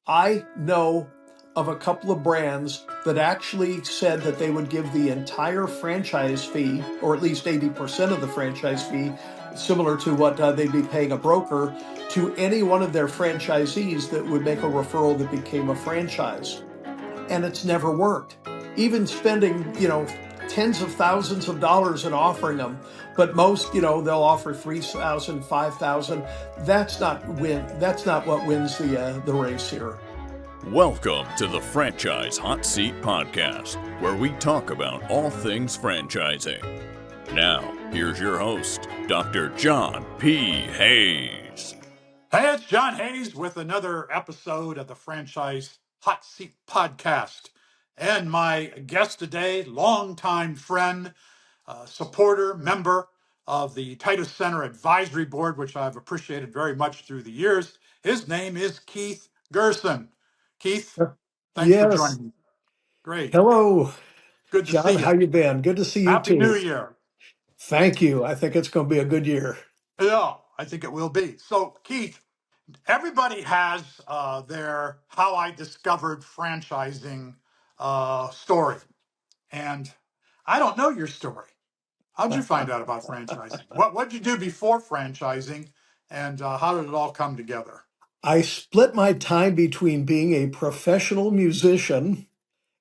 I know of a couple of brands that actually said that they would give the entire franchise fee, or at least 80% of the franchise fee, similar to what they'd be paying a broker, to any one of their franchisees that would make a referral that became a franchise. And it's never worked. Even spending, tens of thousands of dollars and offering them, but most, they'll offer 3,000, 5,000. That's not what wins the race here. Welcome to the Franchise Hot Seat Podcast, where we talk about all things franchising. Now, here's your host, Dr. John P. Hayes. Hey, it's John Hayes with another episode of the Franchise Hot Seat Podcast. And my guest today, longtime friend, supporter, member of the Titus Center Advisory Board, which I've appreciated very much through the years. His name is Keith Gerson. Keith, thanks for Yes. joining me. Great. Hello, Good to see John. How you. you been? Good to see you Happy New too. Year. Thank you. I think it's going to be a good year. Yeah, I think it will be. So, Keith, everybody has their how I discovered franchising story. And I don't know your story. How'd you find out about franchising? What'd you do before franchising? And how did it all come together? I split my time between being a professional musician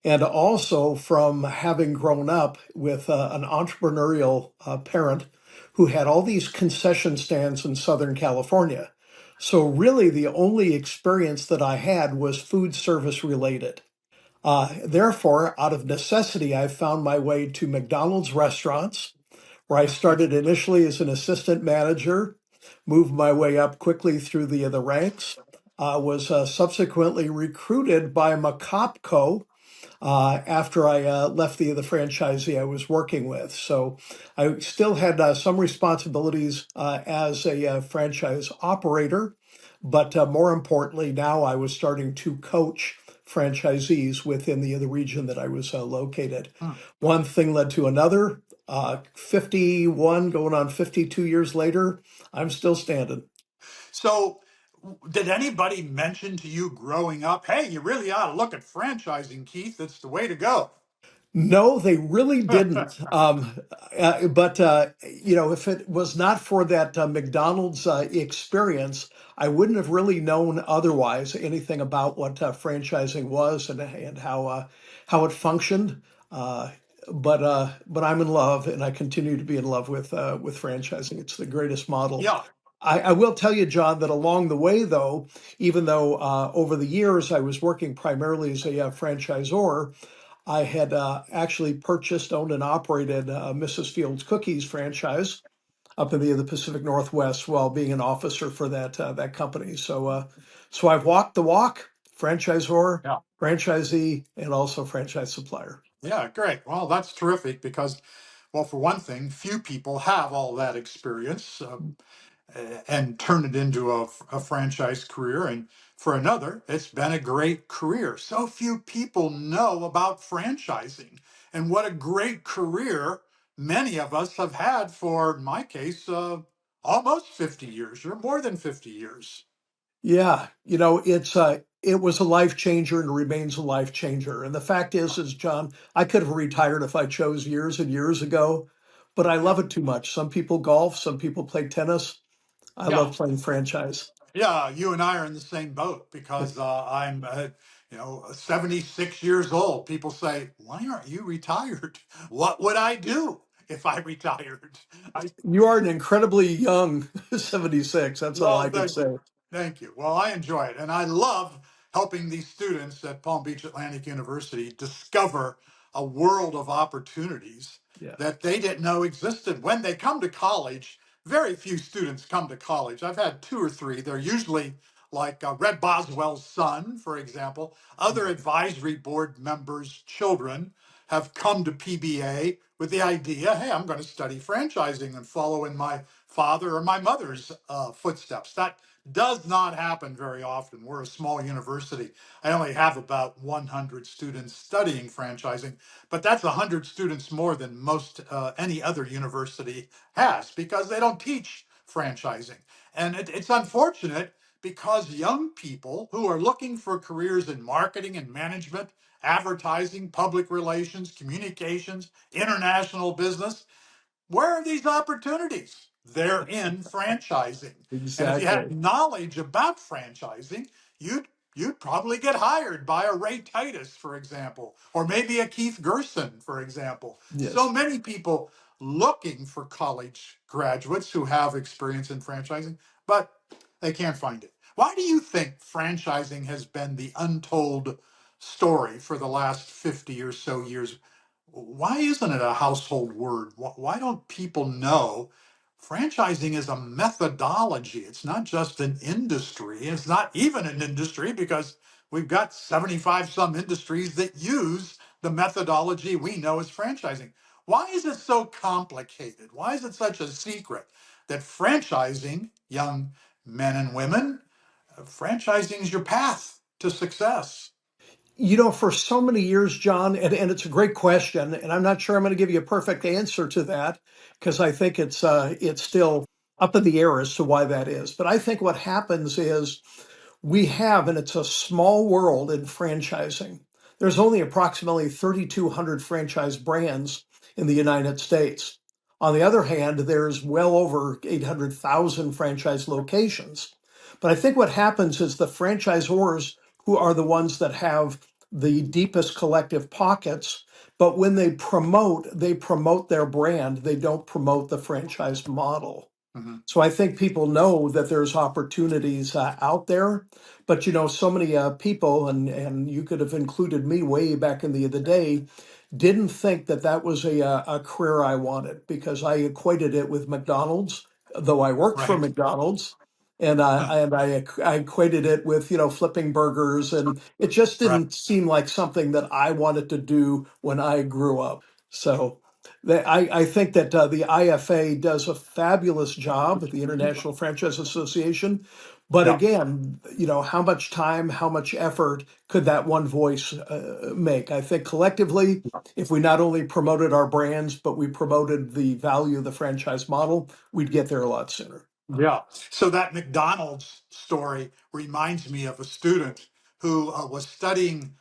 and also from having grown up with an entrepreneurial parent who had all these concession stands in Southern California. So, really, the only experience that I had was food service related. Therefore, out of necessity, I found my way to McDonald's restaurants, where I started initially as an assistant manager, moved my way up quickly through the ranks, was subsequently recruited by McCopco after I left the franchisee I was working with. So I still had some responsibilities as a franchise operator, but more importantly, now I was starting to coach franchisees within the region that I was located. Hmm. One thing led to another. 51 going on 52 years later, I'm still standing. So, did anybody mention to you growing up, hey, you really ought to look at franchising, Keith? It's the way to go. No, they really didn't. But if it was not for that McDonald's experience, I wouldn't have really known otherwise anything about what franchising was and how it functioned. But I'm in love, and I continue to be in love with franchising. It's the greatest model. Yeah. I will tell you, John, that along the way, though, even though over the years I was working primarily as a franchisor, I had actually purchased, owned, and operated Mrs. Fields Cookies franchise up in the Pacific Northwest while being an officer for that company. So I've walked the walk, franchisor, Yeah. franchisee, and also franchise supplier. Yeah, great. Well, that's terrific because, well, for one thing, few people have all that experience. And turn it into a franchise career. And for another, it's been a great career. So few people know about franchising and what a great career many of us have had for, in my case, almost 50 years or more than 50 years. Yeah, it was a life changer and remains a life changer. And the fact is, John, I could have retired if I chose years and years ago, but I Yeah. love it too much. Some people golf, some people play tennis. I Yeah. love playing franchise. Yeah, you and I are in the same boat because I'm, 76 years old. People say, "Why aren't you retired?" What would I do if I retired? I You are an incredibly young 76. That's all Well, I can thank you. say. Thank you. Well, I enjoy it. And I love helping these students at Palm Beach Atlantic University discover a world of opportunities Yeah. that they didn't know existed. When they come to college, very few students come to college. I've had two or three. They're usually like Red Boswell's son, for example. Other advisory board members' children have come to PBA with the idea, hey, I'm going to study franchising and follow in my father or my mother's footsteps. That does not happen very often. We're a small university. I only have about 100 students studying franchising, but that's 100 students more than most any other university has because they don't teach franchising. And it's unfortunate because young people who are looking for careers in marketing and management, advertising, public relations, communications, international business, where are these opportunities? They're in franchising. And if you Exactly. had knowledge about franchising, you'd you'd probably get hired by a Ray Titus, for example, or maybe a Keith Gerson, for example. So Yes. many people looking for college graduates who have experience in franchising, but they can't find it. Why do you think franchising has been the untold story for the last 50 or so years? Why isn't it a household word? Why don't people know franchising is a methodology? It's not just an industry. It's not even an industry because we've got 75 some industries that use the methodology we know as franchising. Why is it so complicated? Why is it such a secret that franchising, young men and women, franchising is your path to success? For so many years, John, and it's a great question, and I'm not sure I'm going to give you a perfect answer to that because I think it's still up in the air as to why that is. But I think what happens is we have, and it's a small world in franchising. There's only approximately 3,200 franchise brands in the United States. On the other hand, there's well over 800,000 franchise locations. But I think what happens is the franchisors who are the ones that have the deepest collective pockets, but when they promote their brand, they don't promote the franchise model. Mhm. So I think people know that there's opportunities out there, but so many people, and you could have included me way back in the day, didn't think that that was a career I wanted because I equated it with McDonald's, though I worked for Right. McDonald's, and I equated it with flipping burgers, and it just Right. didn't seem like something that I wanted to do when I grew up. So. I think that the IFA does a fabulous job at the International Franchise Association. But Yeah. again, how much time, how much effort could that one voice make? I think collectively, if we not only promoted our brands, but we promoted the value of the franchise model, we'd get there a lot sooner. Yeah. So that McDonald's story reminds me of a student who was studying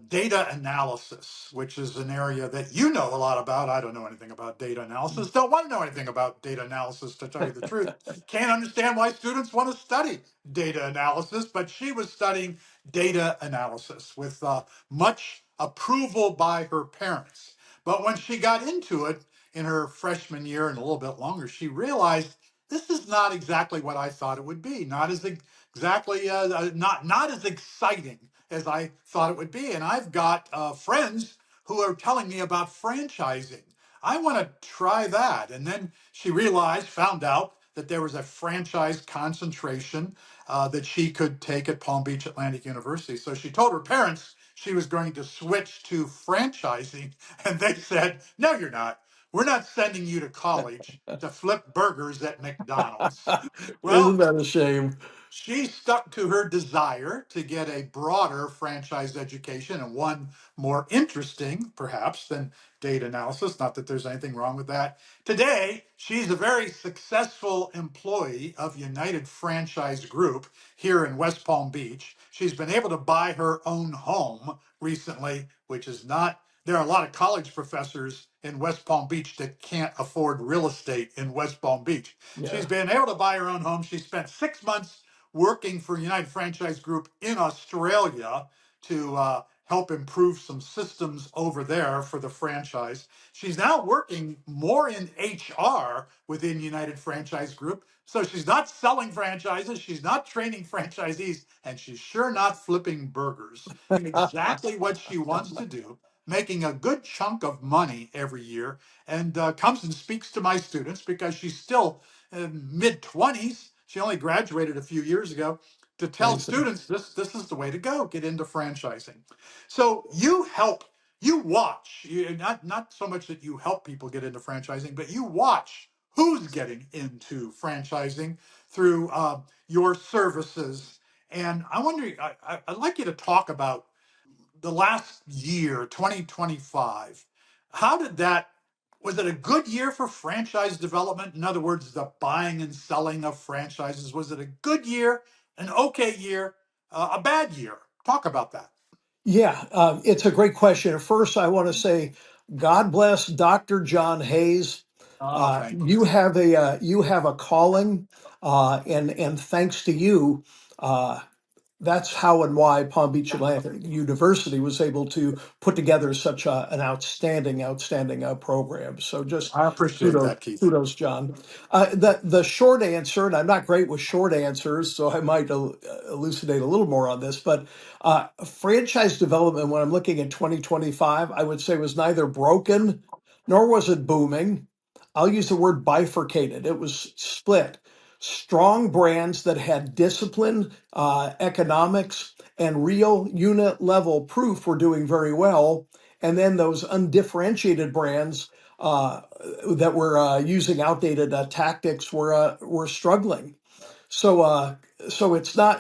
data analysis, which is an area that you know a lot about. I don't know anything about data analysis. Don't want to know anything about data analysis, to tell you the truth. Can't understand why students want to study data analysis, but she was studying data analysis with much approval by her parents. But when she got into it in her freshman year and a little bit longer, she realized this is not exactly what I thought it would be. Not as exactly not as exciting as I thought it would be. And I've got friends who are telling me about franchising. I want to try that. And then she found out that there was a franchise concentration that she could take at Palm Beach Atlantic University. So she told her parents she was going to switch to franchising, and they said, "No, you're not. We're not sending you to college to flip burgers at McDonald's." Isn't Well, that a shame? she stuck to her desire to get a broader franchise education and one more interesting, perhaps, than data analysis. Not that there's anything wrong with that. Today, she's a very successful employee of United Franchise Group here in West Palm Beach. She's been able to buy her own home recently, which is not, there are a lot of college professors in West Palm Beach that can't afford real estate in West Palm Beach. She's Yeah. been able to buy her own home. She spent 6 months working for United Franchise Group in Australia to help improve some systems over there for the franchise. She's now working more in HR within United Franchise Group. So she's not selling franchises, she's not training franchisees, and she's sure not flipping burgers. Exactly what she wants to do, making a good chunk of money every year, and comes and speaks to my students because she's still mid 20s. She only graduated a few years ago, to tell Amazing. students this is the way to go, get into franchising. So you help, you watch, not so much that you help people get into franchising, but you watch who's getting into franchising through your services. And I wonder, I'd like you to talk about the last year, 2025. How did that, was it a good year for franchise development? In other words, the buying and selling of franchises, was it a good year? An okay year, a bad year? Talk about that. Yeah, it's a great question. First, I want to say, God bless Dr. John Hayes. Oh, thank you. You have a calling, and thanks to you, uh, that's how and why Palm Beach Atlantic University was able to put together such an outstanding program. So just I appreciate that, Keith. kudos, John. The short answer, and I'm not great with short answers, so I might elucidate a little more on this, but franchise development, when I'm looking at 2025, I would say was neither broken nor was it booming. I'll use the word bifurcated. It was split. Strong brands that had discipline, economics, and real unit level proof were doing very well. And then those undifferentiated brands that were using outdated tactics were struggling. So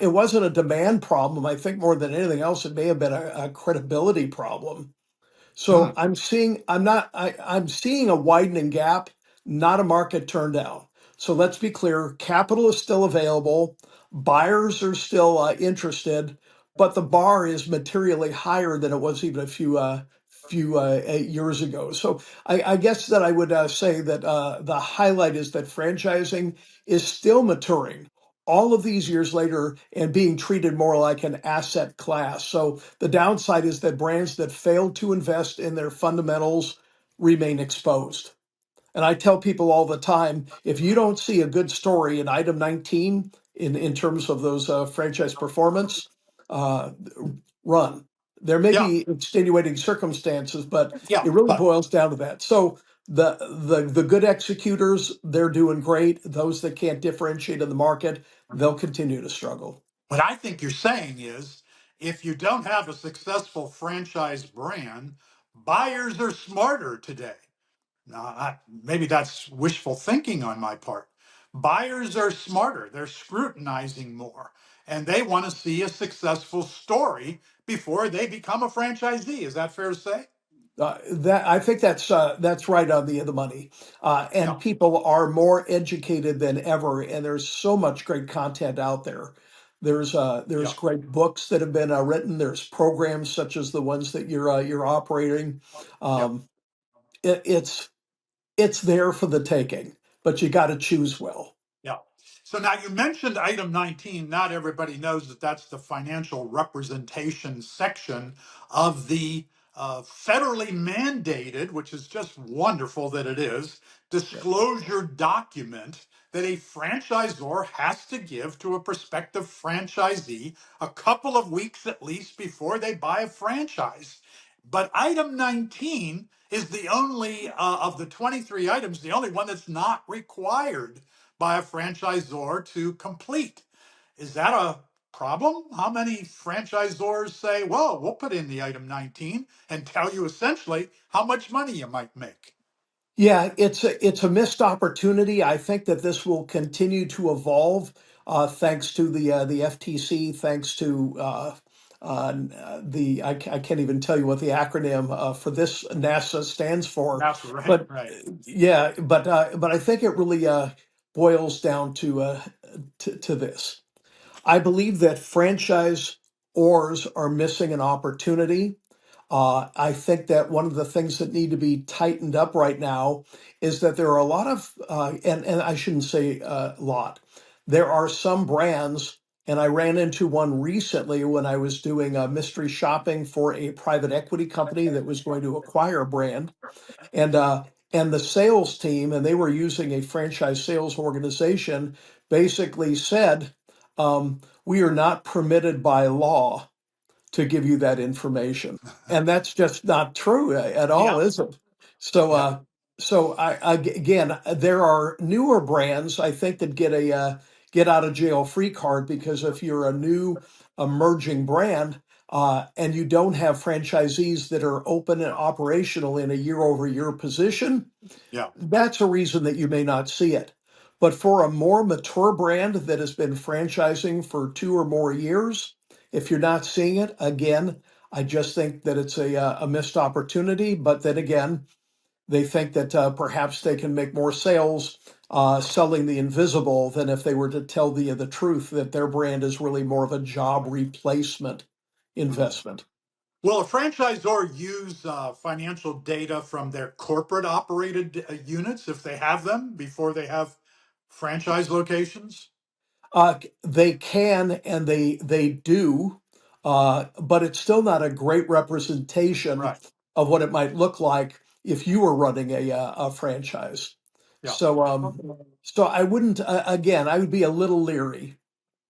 it wasn't a demand problem. I think more than anything else, it may have been a credibility problem. So Hmm. I'm seeing a widening gap, not a market turn down. So let's be clear, capital is still available, buyers are still interested, but the bar is materially higher than it was even a few 8 years ago. So I guess that I would say that the highlight is that franchising is still maturing all of these years later and being treated more like an asset class. So the downside is that brands that fail to invest in their fundamentals remain exposed. And I tell people all the time, if you don't see a good story in item 19 in terms of those franchise performance, uh, run. There may Yeah, be extenuating circumstances, but yeah, it really but boils down to that. So the good executors, they're doing great. Those that can't differentiate in the market, they'll continue to struggle. what I think you're saying is if you don't have a successful franchise brand, buyers are smarter today. Now, maybe that's wishful thinking on my part. Buyers are smarter, they're scrutinizing more, and they want to see a successful story before they become a franchisee. Is that fair to say? That I think that's right on the money, Yeah, and people are more educated than ever, and there's so much great content out there. There's yeah, great books that have been written. There's programs such as the ones that you're operating. yeah. Um, it's there for the taking, but you got to choose well. Yeah. So now you mentioned item 19. Not everybody knows that that's the financial representation section of the federally mandated, which is just wonderful that it is, Yeah. disclosure document that a franchisor has to give to a prospective franchisee a couple of weeks at least before they buy a franchise. But item 19 is the only of the 23 items, the only one that's not required by a franchisor to complete. Is that a problem? How many franchisors say, well, we'll put in the item 19 and tell you essentially how much money you might make? Yeah, it's a missed opportunity. I think that this will continue to evolve, thanks to the FTC, thanks to I can't even tell you what the acronym for this NASA stands for, That's right, but right. yeah, but I think it really boils down to this. I believe that franchise ors are missing an opportunity. I think that one of the things that need to be tightened up right now is that there are a lot of, and I shouldn't say a lot, there are some brands, and I ran into one recently when I was doing mystery shopping for a private equity company that was going to acquire a brand, and uh, and the sales team, and they were using a franchise sales organization, basically said, "We are not permitted by law to give you that information." And that's just not true at all, Yeah, is it? So, yeah, again, there are newer brands I think that get a get out of jail free card because if you're a new emerging brand and you don't have franchisees that are open and operational in a year over year position, yeah. that's a reason that you may not see it. But for a more mature brand that has been franchising for 2 or more years, if you're not seeing it, again, I just think that it's a missed opportunity. But then again, They think that perhaps they can make more sales selling the invisible than if they were to tell the truth that their brand is really more of a job replacement Mhm. investment. Will a franchisor use financial data from their corporate operated units if they have them before they have franchise locations? They can and they do, but it's still not a great representation Right. of what it might look like if you were running a franchise. Yeah. So so I wouldn't again. I would be a little leery.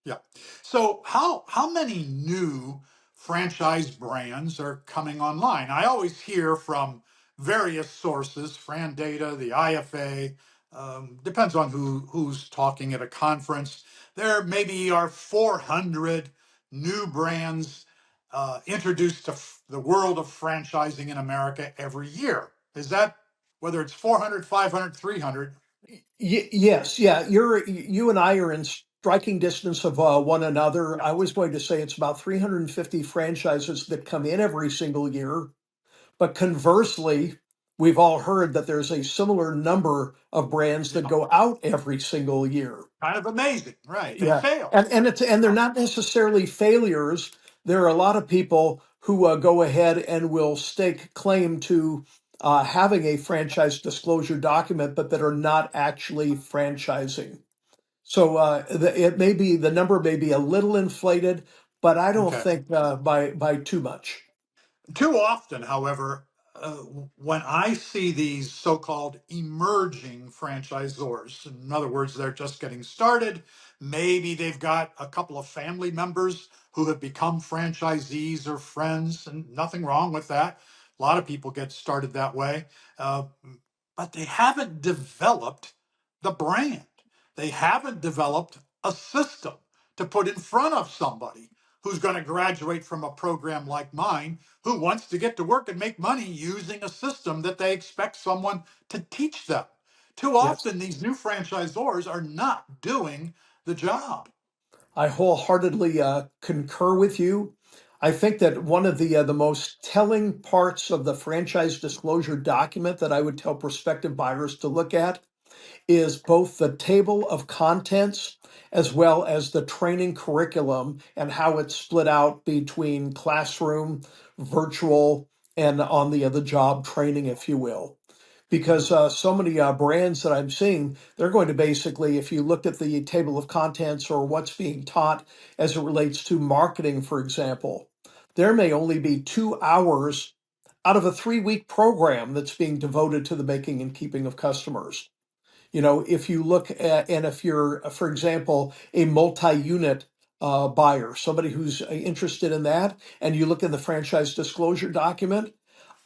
Yeah. So how many new franchise brands are coming online? I always hear from various sources, Fran Data, the IFA, depends on who's talking at a conference. There maybe are 400 new brands introduced to the world of franchising in America every year. Is that whether it's 400, 500, 300? Yes, yeah. You and I are in striking distance of one another. Yeah. I was going to say it's about 350 franchises that come in every single year. But conversely, we've all heard that there's a similar number of brands that Yeah. go out every single year. Kind of amazing, right? They Yeah, fail. and they're not necessarily failures. There are a lot of people who go ahead and will stake claim to having a franchise disclosure document, but that are not actually franchising. So it may be the number may be a little inflated, but I don't Okay. think by too much. Too often, however, uh, when I see these so called emerging franchisors, in other words, they're just getting started, maybe they've got a couple of family members who have become franchisees or friends, and nothing wrong with that. A lot of people get started that way, uh, but they haven't developed the brand. They haven't developed a system to put in front of somebody who's going to graduate from a program like mine who wants to get to work and make money using a system that they expect someone to teach them. Too Yes. often, these new franchisors are not doing the job. I wholeheartedly concur with you. I think that one of the most telling parts of the franchise disclosure document that I would tell prospective buyers to look at is both the table of contents as well as the training curriculum and how it's split out between classroom, virtual, and on the job training, if you will. Because Mhm. so many brands that I'm seeing, they're going to basically, if you look at the table of contents or what's being taught as it relates to marketing, for example, there may only be 2 hours out of a 3 week program that's being devoted to the making and keeping of customers. If you look at, and if you're, for example, a multi-unit buyer, somebody who's interested in that, and you look in the franchise disclosure document,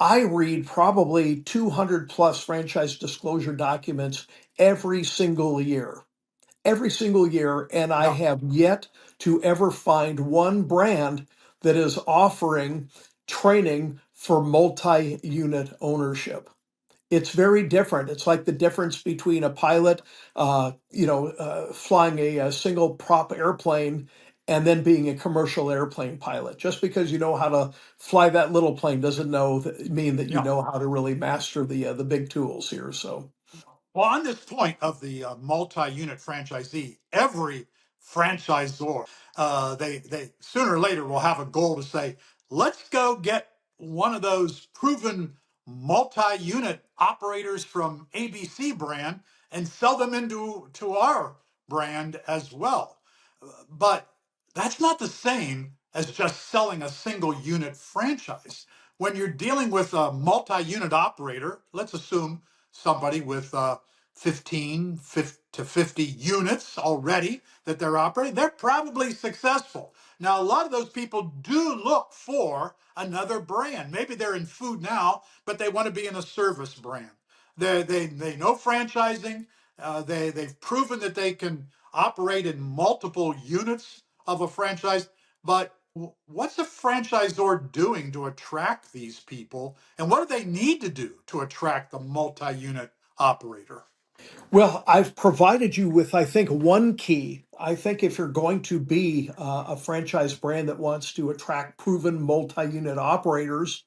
I read probably 200 plus franchise disclosure documents every single year, and I Yeah. have yet to ever find one brand that is offering training for multi-unit ownership. It's very different. It's like the difference between a pilot, flying a single prop airplane and then being a commercial airplane pilot. Just because you know how to fly that little plane doesn't mean that you Yeah. know how to really master the big tools here. So Well, on this point of the multi-unit franchisee, every franchisor, they sooner or later will have a goal to say, let's go get one of those proven multi-unit operators from ABC brand and sell them to our brand as well. But that's not the same as just selling a single unit franchise. When you're dealing with a multi-unit operator, let's assume somebody with 15 to 50 units already that they're operating, they're probably successful. Now, a lot of those people do look for another brand. Maybe they're in food now, but they want to be in a service brand. They know franchising. They've proven that they can operate in multiple units of a franchise. But what's a franchisor doing to attract these people? And what do they need to do to attract the multi unit operator? well, I've provided you with, I think, one key I think if you're going to be a franchise brand that wants to attract proven multi-unit operators,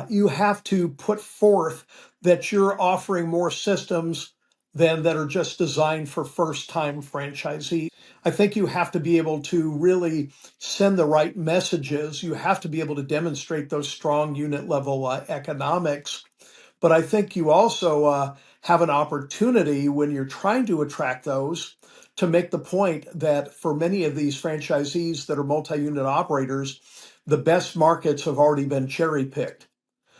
you have to put forth that you're offering more systems than that are just designed for first-time franchisees. I think you have to be able to really send the right messages. You have to be able to demonstrate those strong unit level economics. But I think you also have an opportunity when you're trying to attract those to make the point that for many of these franchisees that are multi-unit operators, the best markets have already been cherry picked.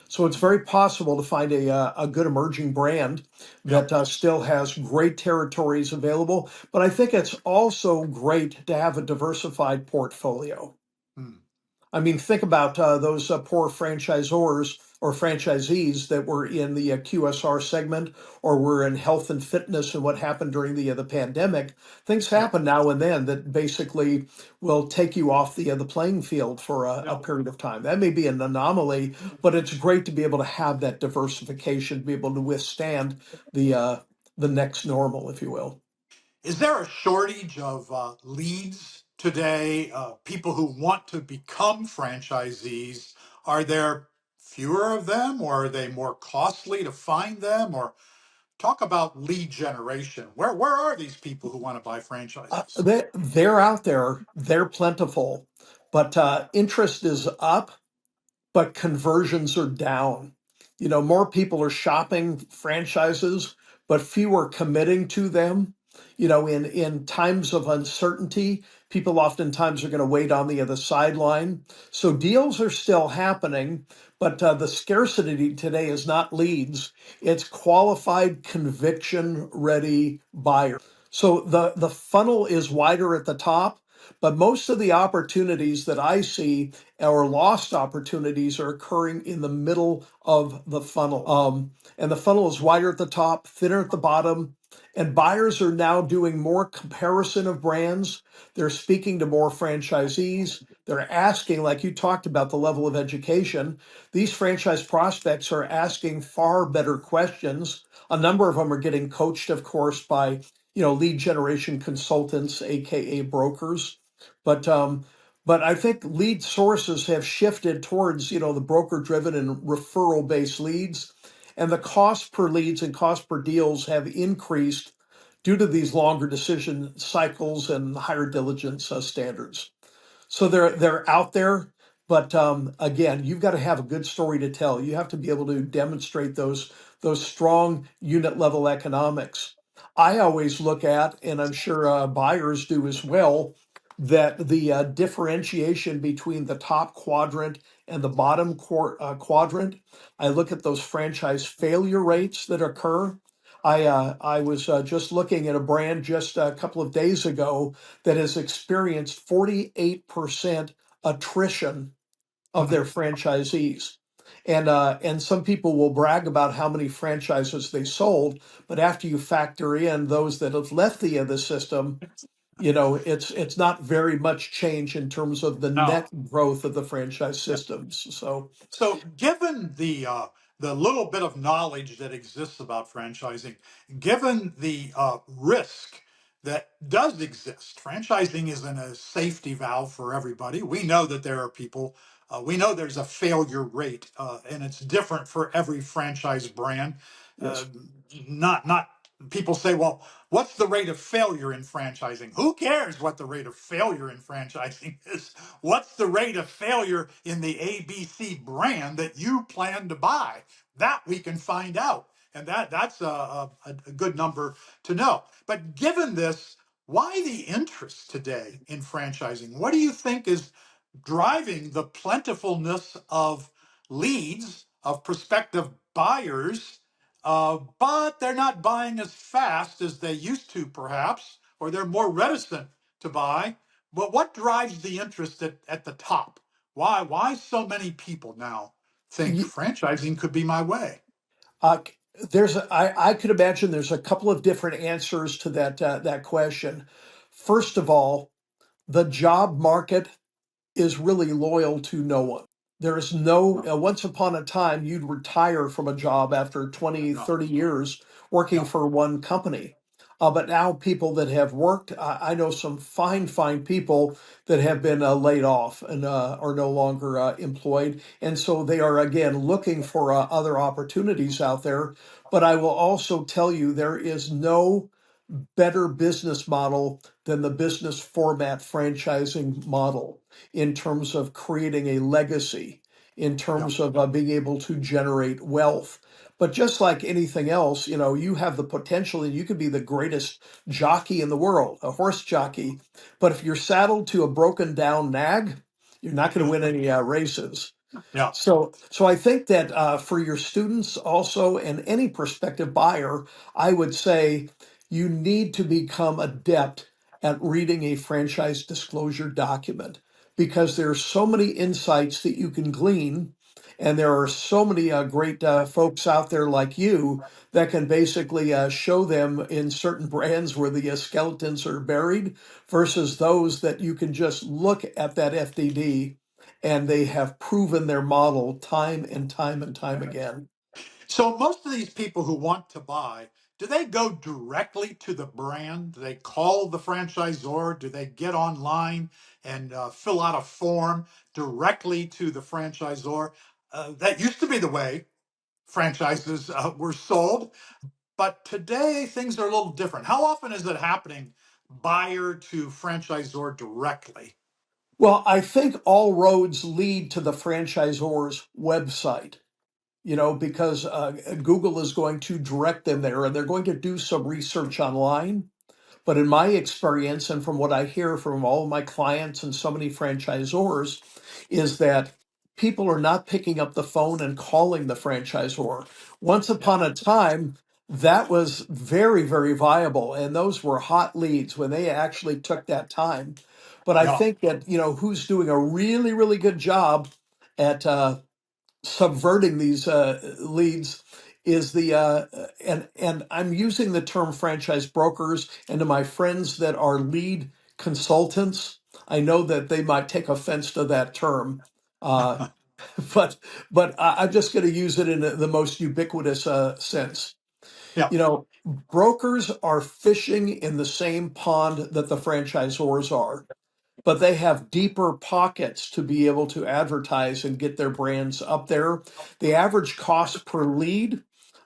So it's very possible to find a good emerging brand Yep. that still has great territories available. But I think it's also great to have a diversified portfolio. Hmm. I mean, think about those poor franchisors or franchisees that were in the QSR segment or were in health and fitness and what happened during the pandemic. Things Yep. happen now and then that basically will take you off the playing field for a Yep. period of time. That may be an anomaly, but it's great to be able to have that diversification, to be able to withstand the next normal, if you will. Is there a shortage of leads today? People who want to become franchisees, are there fewer of them, or are they more costly to find them? Or talk about lead generation. Where are these people who want to buy franchises? They're out there, they're plentiful, but interest is up, but conversions are down. You know, more people are shopping franchises, but fewer committing to them. You know, in times of uncertainty, people oftentimes are going to wait on the other sideline. So deals are still happening, but the scarcity today is not leads, it's qualified conviction ready buyers. So the funnel is wider at the top, but most of the opportunities that I see or lost opportunities are occurring in the middle of the funnel. And the funnel is wider at the top, thinner at the bottom. And buyers are now doing more comparison of brands. They're speaking to more franchisees. They're asking, like you talked about, the level of education. These franchise prospects are asking far better questions. A number of them are getting coached, of course, by lead generation consultants, aka brokers. But but I think lead sources have shifted towards the broker driven and referral based leads, and the cost per leads and cost per deals have increased due to these longer decision cycles and higher diligence standards. So they're out there, but again, you've got to have a good story to tell. You have to be able to demonstrate those strong unit level economics. I always look at, and I'm sure buyers do as well, that the differentiation between the top quadrant and the bottom quadrant. I look at those franchise failure rates that occur. I was just looking at a brand just a couple of days ago that has experienced 48% attrition of their franchisees. And some people will brag about how many franchises they sold, but after you factor in those that have left the system, it's not very much change in terms of the No. net growth of the franchise systems. So So, given the little bit of knowledge that exists about franchising, given the risk that does exist, franchising isn't a safety valve for everybody. We know that there are people. We know there's a failure rate, and it's different for every franchise brand. Uh, yes. not people say, well, what's the rate of failure in franchising? Who cares what the rate of failure in franchising is? What's the rate of failure in the ABC brand that you plan to buy? That we can find out. And that's a good number to know. But given this, why the interest today in franchising? What do you think is driving the plentifulness of leads, of prospective buyers, but they're not buying as fast as they used to, perhaps, or they're more reticent to buy? But what drives the interest at the top? Why so many people now think Y- franchising could be my way? Uh, I could imagine there's a couple of different answers to that question. First of all, the job market is really loyal to no one. There is no, No, once upon a time, you'd retire from a job after 20, no, 30 years working no. for one company. But now people that have worked, I know some fine people that have been laid off and are no longer employed. And so they are again looking for other opportunities out there. But I will also tell you there is no better business model than the business format franchising model in terms of creating a legacy, in Yeah. terms of being able to generate wealth. But just like anything else, you know, you have the potential and you could be the greatest jockey in the world, a horse jockey. But if you're saddled to a broken down nag, you're not going to win any races. Yeah. So I think that for your students also and any prospective buyer, I would say you need to become adept at reading a franchise disclosure document because there are so many insights that you can glean. And there are so many great folks out there like you that can basically show them in certain brands where the skeletons are buried versus those that you can just look at that FDD and they have proven their model time and time and time again. So most of these people who want to buy, do they go directly to the brand? Do they call the franchisor? Do they get online and fill out a form directly to the franchisor? That used to be the way franchises were sold, but today things are a little different. How often is it happening buyer to franchisor directly? Well, I think all roads lead to the franchisor's website, you know, because Google is going to direct them there and they're going to do some research online. But in my experience, and from what I hear from all of my clients and so many franchisors, is that people are not picking up the phone and calling the franchisor. Once Yeah. upon a time, that was very viable, and those were hot leads when they actually took that time. But I Yeah. think that, you know, who's doing a really good job at subverting these leads is the and I'm using the term franchise brokers, and to my friends that are lead consultants, I know that they might take offense to that term, uh, but I'm just going to use it in the most ubiquitous sense. Yeah. You know, brokers are fishing in the same pond that the franchisors are, but they have deeper pockets to be able to advertise and get their brands up there. The average cost per lead,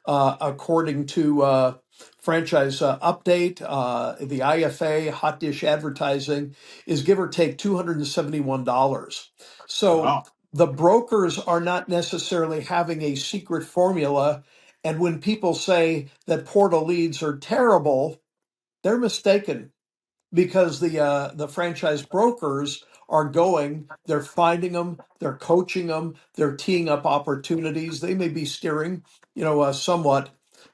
according to Franchise Update, the IFA, Hot Dish Advertising, is give or take $271. So Wow. the brokers are not necessarily having a secret formula. And when people say that portal leads are terrible, they're mistaken because the franchise brokers are going, they're finding them, they're coaching them, they're teeing up opportunities. They may be steering, you know, somewhat,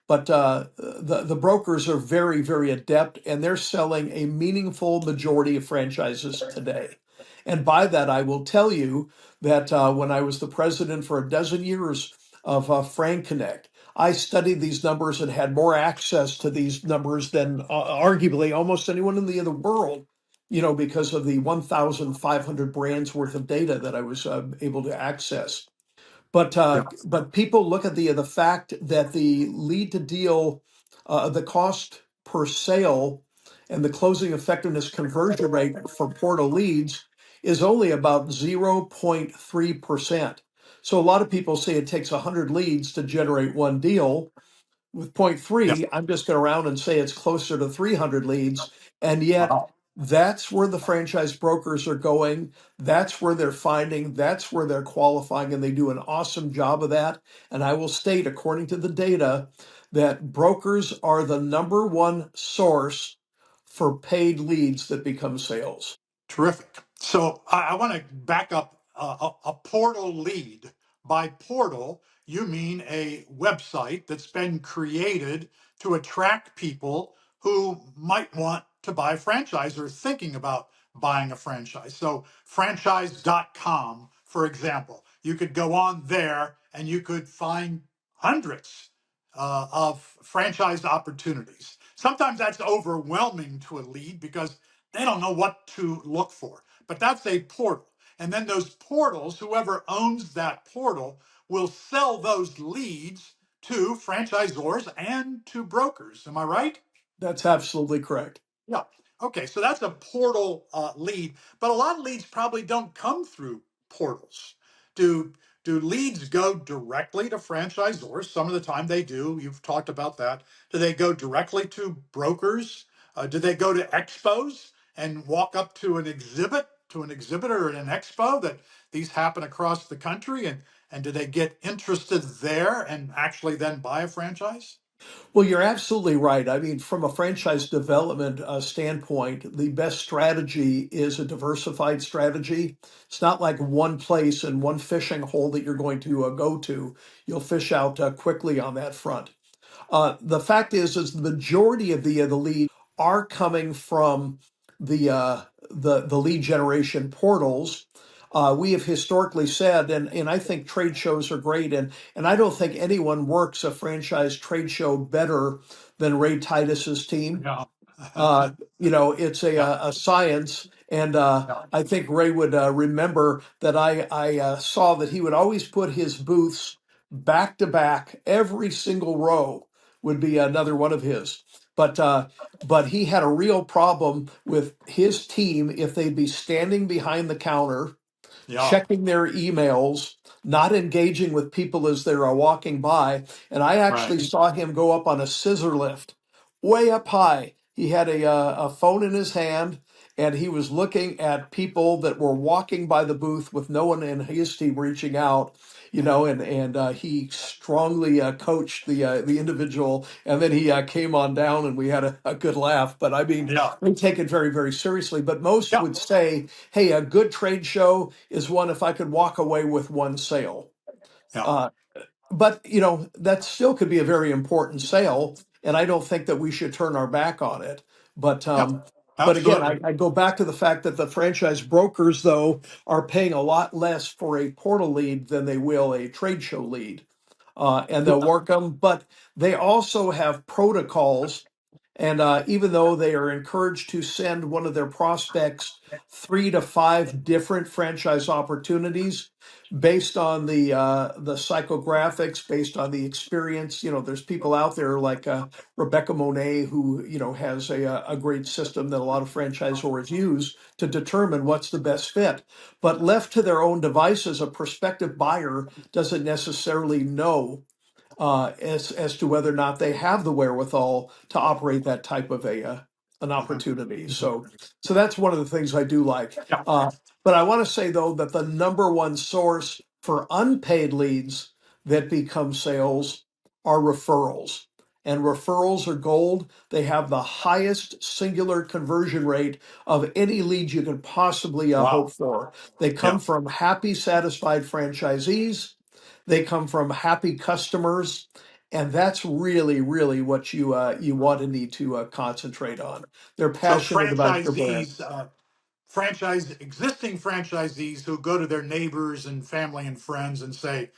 but the brokers are very adept, and they're selling a meaningful majority of franchises today. And by that, I will tell you that when I was the president for a dozen years of Frank Connect, I studied these numbers and had more access to these numbers than arguably almost anyone in the other world, you know, because of the 1,500 brands worth of data that I was able to access. Yeah. But people look at the fact that the lead to deal, the cost per sale, and the closing effectiveness conversion rate for portal leads is only about 0.3%. So a lot of people say it takes 100 leads to generate one deal. With point Yeah. three, I'm just going to round and say it's closer to 300 leads. And yet, Wow. that's where the franchise brokers are going. That's where they're finding, that's where they're qualifying, and they do an awesome job of that. And I will state, according to the data, that brokers are the number one source for paid leads that become sales. Terrific. So I want to back up a portal lead. By portal, you mean a website that's been created to attract people who might want to buy a franchise or thinking about buying a franchise. So franchise.com, for example, you could go on there and you could find hundreds of franchise opportunities. Sometimes that's overwhelming to a lead because they don't know what to look for. But that's a portal. And then those portals, whoever owns that portal, will sell those leads to franchisors and to brokers. Am I right? That's absolutely correct. Yeah. Okay. So that's a portal lead, but a lot of leads probably don't come through portals. Do do leads go directly to franchisors? Some of the time they do. You've talked about that. Do they go directly to brokers? Do they go to expos and walk up to an exhibit, to an exhibitor at an expo that these happen across the country, and do they get interested there and actually then buy a franchise? Well, you're absolutely right. I mean, from a franchise development standpoint, the best strategy is a diversified strategy. It's not like one place and one fishing hole that you're going to go to. You'll fish out quickly on that front. The fact is the majority of the leads are coming from the lead generation portals. We have historically said, and I think trade shows are great, and I don't think anyone works a franchise trade show better than Ray Titus's team. Yeah. Uh, it's Yeah. a science, and Yeah. I think Ray would remember that I saw that he would always put his booths back to back. Every single row would be another one of his. But he had a real problem with his team if they'd be standing behind the counter Yeah. checking their emails, not engaging with people as they're walking by. And I Right. actually saw him go up on a scissor lift way up high. He had a phone in his hand and he was looking at people that were walking by the booth with no one in his team reaching out. And he strongly coached the individual, and then he came on down, and we had a good laugh. But I mean, Yeah. we take it very, very seriously. But most Yeah. would say, hey, a good trade show is one if I could walk away with one sale. Yeah. Uh, but that still could be a very important sale, and I don't think that we should turn our back on it. But Yeah. um, but again, Absolutely. I go back to the fact that the franchise brokers, though, are paying a lot less for a portal lead than they will a trade show lead, and they'll work them. But they also have protocols, and even though they are encouraged to send one of their prospects 3 to 5 different franchise opportunities based on the psychographics, based on the experience. There's people out there like Rebecca Monet who has a great system that a lot of franchisors use to determine what's the best fit. But left to their own devices, a prospective buyer doesn't necessarily know as to whether or not they have the wherewithal to operate that type of an Mhm. opportunity. So that's one of the things I do like. Yeah. But I want to say though that the number one source for unpaid leads that become sales are referrals. And referrals are gold. They have the highest singular conversion rate of any lead you could possibly hope Wow. for. They come Yeah. from happy, satisfied franchisees. They come from happy customers, and that's really, really what you want to need to concentrate on. They're So passionate about your brand. franchisees, existing franchisees who go to their neighbors and family and friends and say,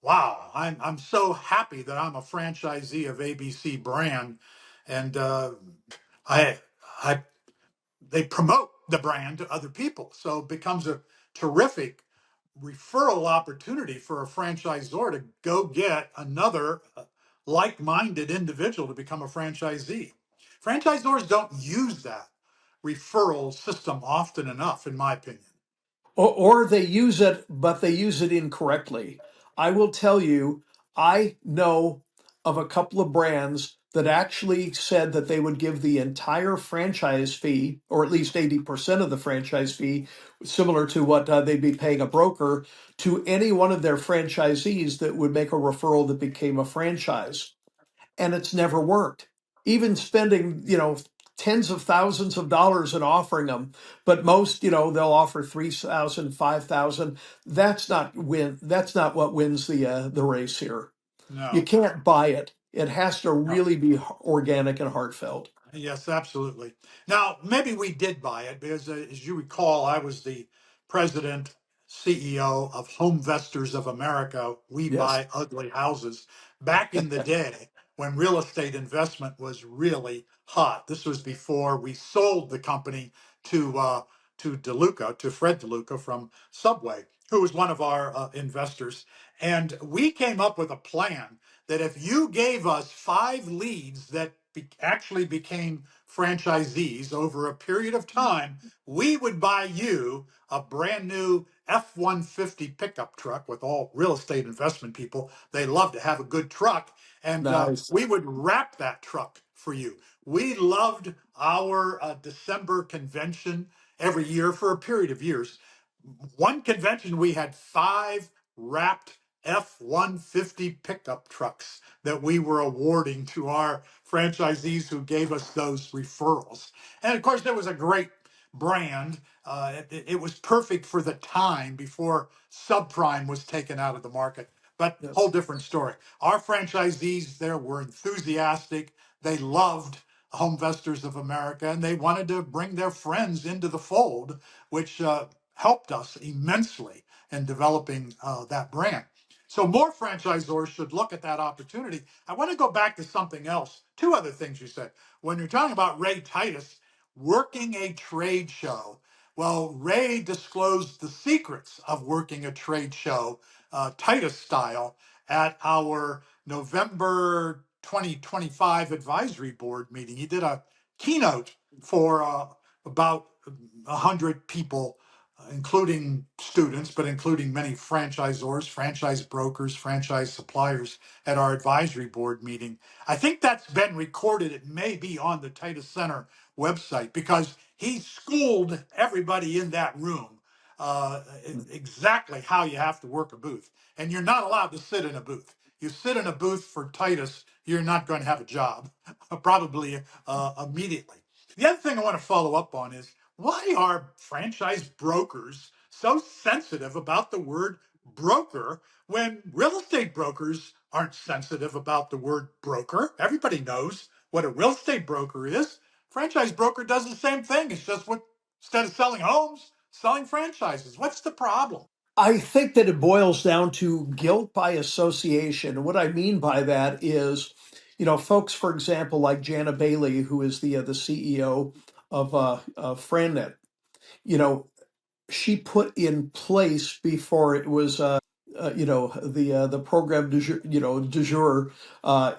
"Wow, I'm so happy that I'm a franchisee of ABC brand," and I I they promote the brand to other people. So it becomes a terrific referral opportunity for a franchisor to go get another like-minded individual to become a franchisee. Franchisors don't use that referral system often enough, in my opinion. Or they use it, but they use it incorrectly. I will tell you, I know of a couple of brands that actually said that they would give the entire franchise fee, or at least 80% of the franchise fee, similar to what they'd be paying a broker, to any one of their franchisees that would make a referral that became a franchise. And it's never worked. Even spending, tens of thousands of dollars and offering them, but most, they'll offer 3,000, 5,000. That's not what wins the race here. You No, can't buy it. It has to no. really be organic and heartfelt. Yes, absolutely. Now, maybe we did buy it because, as you recall, I was the president, CEO of Home Vestors of America. We Yes. buy ugly houses back in the day when real estate investment was really hot. This was before we sold the company to DeLuca, to Fred DeLuca from Subway, who was one of our investors. And we came up with a plan that if you gave us 5 leads that actually became franchisees over a period of time, we would buy you a brand new F-150 pickup truck. With all real estate investment people, they love to have a good truck. And Nice. we would wrap that truck for you. We loved our December convention every year for a period of years. One convention, we had 5 wrapped F-150 pickup trucks that we were awarding to our franchisees who gave us those referrals. And of course, it was a great brand. It was perfect for the time before subprime was taken out of the market. But whole Yes. different story. Our franchisees there were enthusiastic. They loved Homevestors of America, and they wanted to bring their friends into the fold, which helped us immensely in developing that brand. So more franchisors should look at that opportunity. I want to go back to something else. Two other things you said. When you're talking about Ray Titus working a trade show, well, Ray disclosed the secrets of working a trade show, Titus style, at our November 2025 advisory board meeting. He did a keynote for about 100 people, including students, but including many franchisors, franchise brokers, franchise suppliers at our advisory board meeting. I think that's been recorded. It may be on the Titus Center website because he schooled everybody in that room exactly how you have to work a booth. And you're not allowed to sit in a booth. You sit in a booth for Titus, you're not going to have a job, probably immediately. The other thing I want to follow up on is why are franchise brokers so sensitive about the word broker when real estate brokers aren't sensitive about the word broker? Everybody knows what a real estate broker is. Franchise broker does the same thing. It's just what instead of selling homes, selling franchises. What's the problem? I think that it boils down to guilt by association. What I mean by that is, folks, for example, like Jana Bailey, who is the CEO of FranNet, you know, she put in place before it was, the program du jour, uh,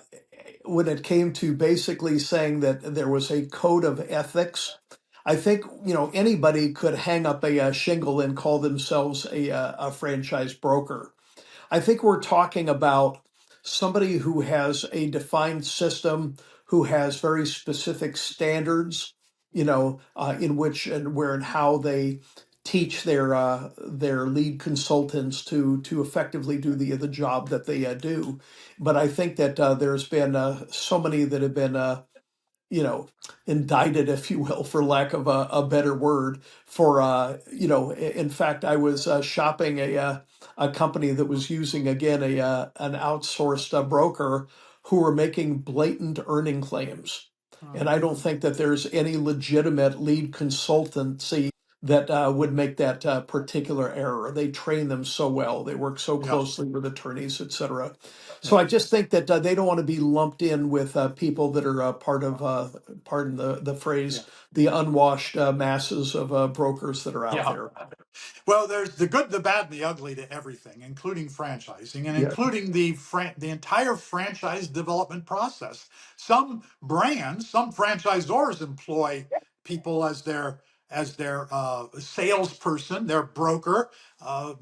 when it came to basically saying that there was a code of ethics. I think anybody could hang up a shingle and call themselves a franchise broker. I think we're talking about somebody who has a defined system, who has very specific standards, in which and where and how they teach their lead consultants to effectively do the job that they do. But I think that there's been so many that have been you know, indicted, if you will, for lack of a better word, for in fact, I was shopping a company that was using again an outsourced broker who were making blatant earning claims, and I don't think that there's any legitimate lead consultancy that would make that particular error. They train them so well, they work so Yeah, closely with attorneys, et cetera. So yeah, I just think that they don't want to be lumped in with people that are part of, pardon the yeah, phrase, the unwashed masses of brokers that are out yeah. there. Well, there's the good, the bad, and the ugly to everything, including franchising and Yeah, including the entire franchise development process. Some brands, some franchisors employ people as their salesperson, their broker. Uh,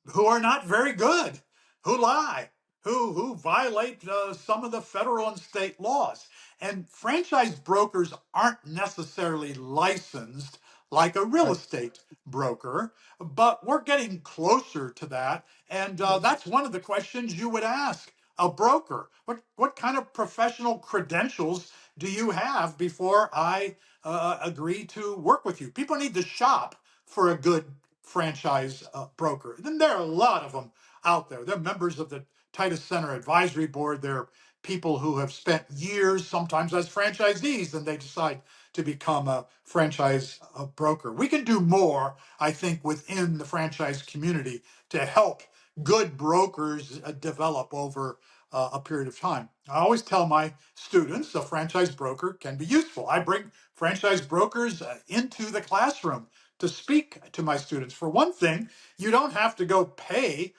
who are not very good, who lie, who violate some of the federal and state laws. And franchise brokers aren't necessarily licensed like a real right. estate broker, but we're getting closer to that. And Yes. that's one of the questions you would ask a broker. What kind of professional credentials do you have before I agree to work with you? People need to shop for a good franchise broker. Then there are a lot of them out there. They're members of the Titus Center Advisory Board. They're people who have spent years, sometimes as franchisees, and they decide to become a franchise broker. We can do more, I think, within the franchise community to help good brokers develop over a period of time. I always tell my students a franchise broker can be useful. I bring franchise brokers into the classroom to speak to my students. For one thing, you don't have to go pay,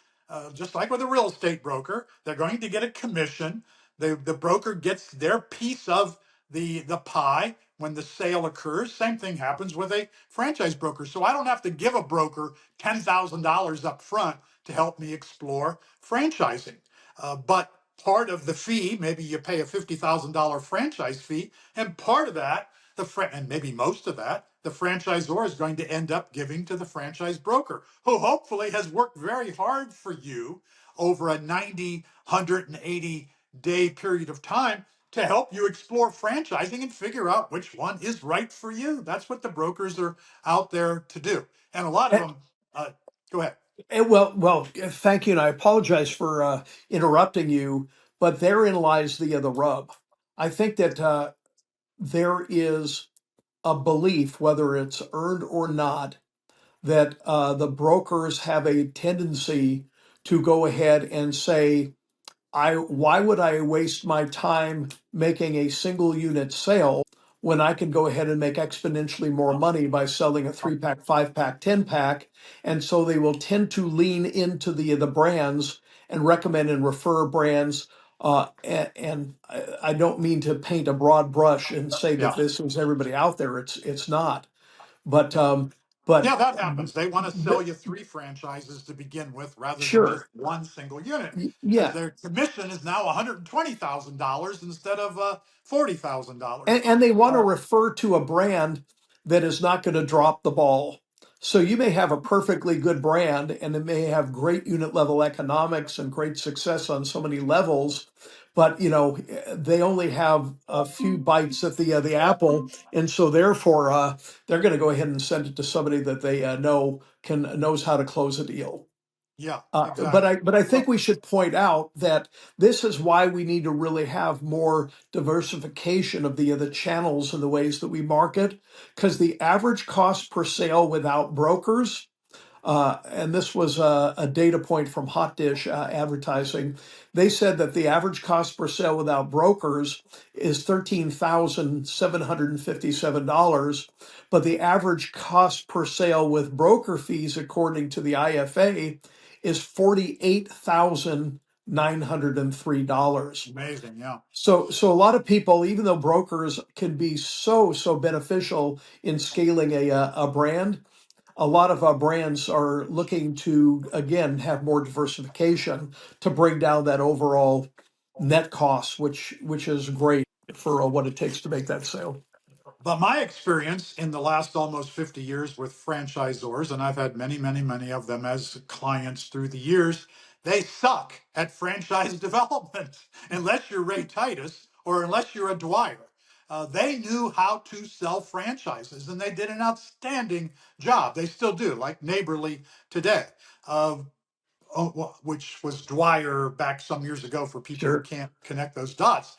just like with a real estate broker, they're going to get a commission. The broker gets their piece of the pie when the sale occurs. Same thing happens with a franchise broker. So I don't have to give a broker $10,000 up front to help me explore franchising. But part of the fee, maybe you pay a $50,000 franchise fee, and part of that, and maybe most of that, the franchisor is going to end up giving to the franchise broker, who hopefully has worked very hard for you over a 90, 180-day period of time to help you explore franchising and figure out which one is right for you. That's what the brokers are out there to do. And a lot of And, them, go ahead. thank you, and I apologize for interrupting you, but therein lies the rub. I think that there is a belief, whether it's earned or not, that the brokers have a tendency to go ahead and say, why would I waste my time making a single unit sale when I can go ahead and make exponentially more money by selling a 3-pack, 5-pack, 10-pack? And so they will tend to lean into the brands and recommend and refer brands. And I don't mean to paint a broad brush and say that Yeah. this is everybody out there. It's not. But but Yeah, that happens. They want to sell but you three franchises to begin with rather than just sure, one single unit because yeah. their commission is now $120,000 instead of $40,000. And they want to Uh, refer to a brand that is not going to drop the ball. So you may have a perfectly good brand and it may have great unit level economics and great success on so many levels, but they only have a few bites at the apple, and so therefore they're going to go ahead and send it to somebody that they knows how to close a deal. yeah, But I exactly. but I think Well, we should point out that this is why we need to really have more diversification of the channels and the ways that we market, because the average cost per sale without brokers, and this was a data point from Hot Dish Advertising. They said that the average cost per sale without brokers is $13,757, but the average cost per sale with broker fees, according to the IFA, is $48,903. amazing. Yeah. So a lot of people, even though brokers can be so beneficial in scaling a brand, a lot of our brands are looking to, again, have more diversification to bring down that overall net cost, which is great for what it takes to make that sale. But my experience in the last almost 50 years with franchisors, and I've had many, many, many of them as clients through the years, they suck at franchise development unless you're Ray Titus or unless you're a Dwyer. They knew how to sell franchises and they did an outstanding job. They still do, like Neighborly today. Which was Dwyer back some years ago for people who Sure. can't connect those dots.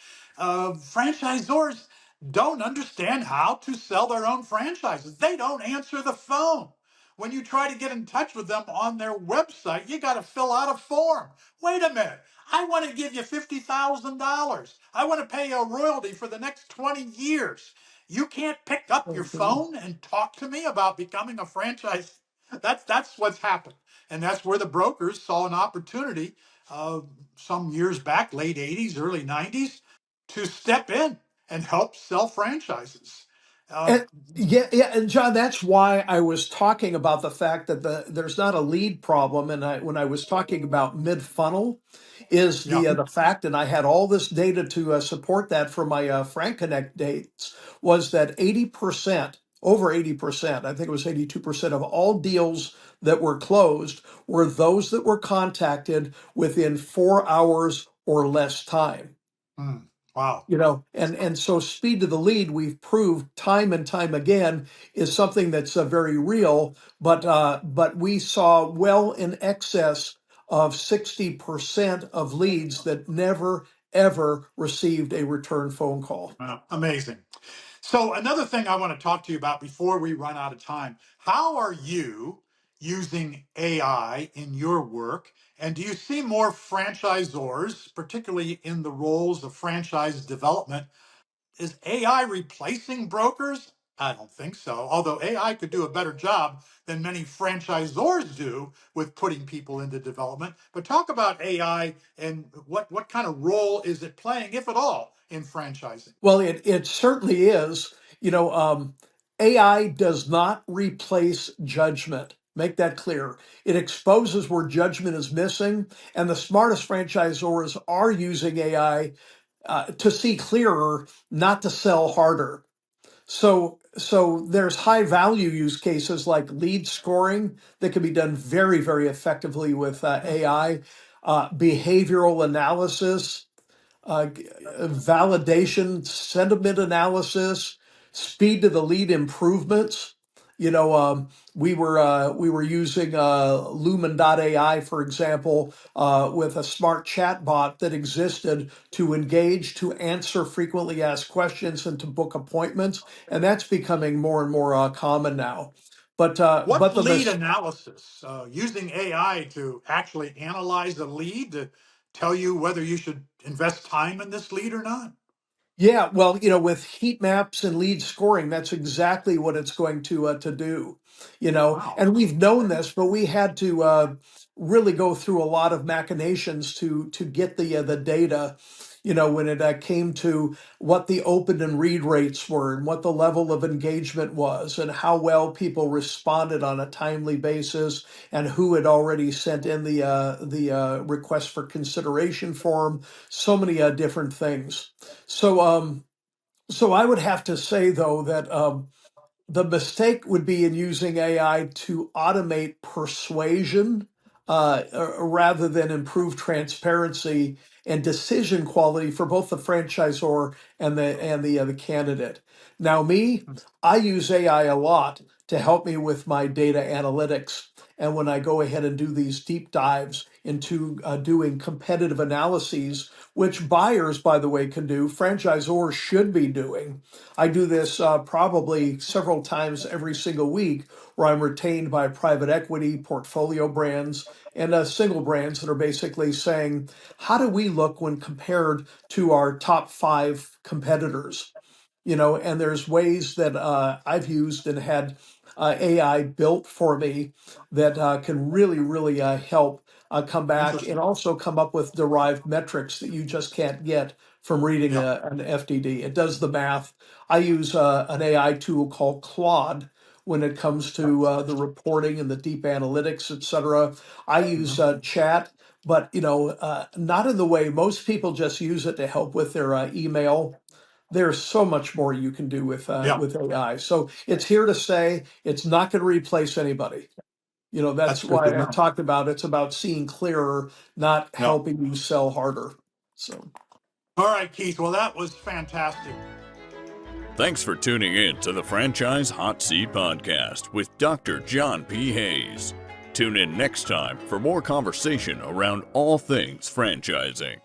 Franchisors don't understand how to sell their own franchises. They don't answer the phone. When you try to get in touch with them on their website, you got to fill out a form. Wait a minute. I want to give you $50,000. I want to pay you a royalty for the next 20 years. You can't pick up your phone and talk to me about becoming a franchise. That's what's happened. And that's where the brokers saw an opportunity uh, some years back, late 80s, early 90s, to step in and help sell franchises. Uh, And yeah, and John, that's why I was talking about the fact that there's not a lead problem, and when I was talking about mid funnel, is yeah. the fact, and I had all this data to support that from my Frank Connect dates, was that 80%, over 80%, I think it was 82% of all deals that were closed were those that were contacted within 4 hours or less time. Mm, wow. And so speed to the lead, we've proved time and time again, is something that's very real, but we saw well in excess of 60% of leads that never ever received a return phone call. Amazing. So, another thing I want to talk to you about before we run out of time, how are you using AI in your work? And do you see more franchisors, particularly in the roles of franchise development? Is AI replacing brokers? I don't think so. Although AI could do a better job than many franchisors do with putting people into development. But talk about AI and what kind of role is it playing, if at all, in franchising? Well, it certainly is. AI does not replace judgment. Make that clear. It exposes where judgment is missing, and the smartest franchisors are using AI to see clearer, not to sell harder. So there's high value use cases like lead scoring that can be done very, very effectively with AI, behavioral analysis, validation, sentiment analysis, speed to the lead improvements. We were using Lumen.ai, for example, with a smart chat bot that existed to engage, to answer frequently asked questions, and to book appointments, and that's becoming more and more common now. But What's the lead mis- analysis? Using AI to actually analyze a lead to tell you whether you should invest time in this lead or not? Yeah, well, with heat maps and lead scoring, that's exactly what it's going to do. Wow. And we've known this, but we had to really go through a lot of machinations to get the data. When it came to what the open and read rates were, and what the level of engagement was, and how well people responded on a timely basis, and who had already sent in the request for consideration form. So many different things. So I would have to say though that the mistake would be in using AI to automate persuasion rather than improve transparency and decision quality for both the franchisor and the candidate. Now, me, I use AI a lot to help me with my data analytics. And when I go ahead and do these deep dives into doing competitive analyses, which buyers, by the way, can do, franchisors should be doing. I do this probably several times every single week, where I'm retained by private equity, portfolio brands, and single brands that are basically saying, how do we look when compared to our top five competitors? And there's ways that I've used and had AI built for me that can really, really help come back and Interesting. also come up with derived metrics that you just can't get from reading Yeah. an FDD. It does the math. I use an AI tool called Claude when it comes to the reporting and the deep analytics, et cetera. I use Mhm. chat, but not in the way most people just use it to help with their email. There's so much more you can do Yeah. with AI. So it's here to stay. It's not going to replace anybody. That's That's good to why I know. talked about it's about seeing clearer, not Yeah. helping you sell harder. So All right, Keith. Well, that was fantastic. Thanks for tuning in to the Franchise Hot Seat Podcast with Dr. John P. Hayes. Tune in next time for more conversation around all things franchising.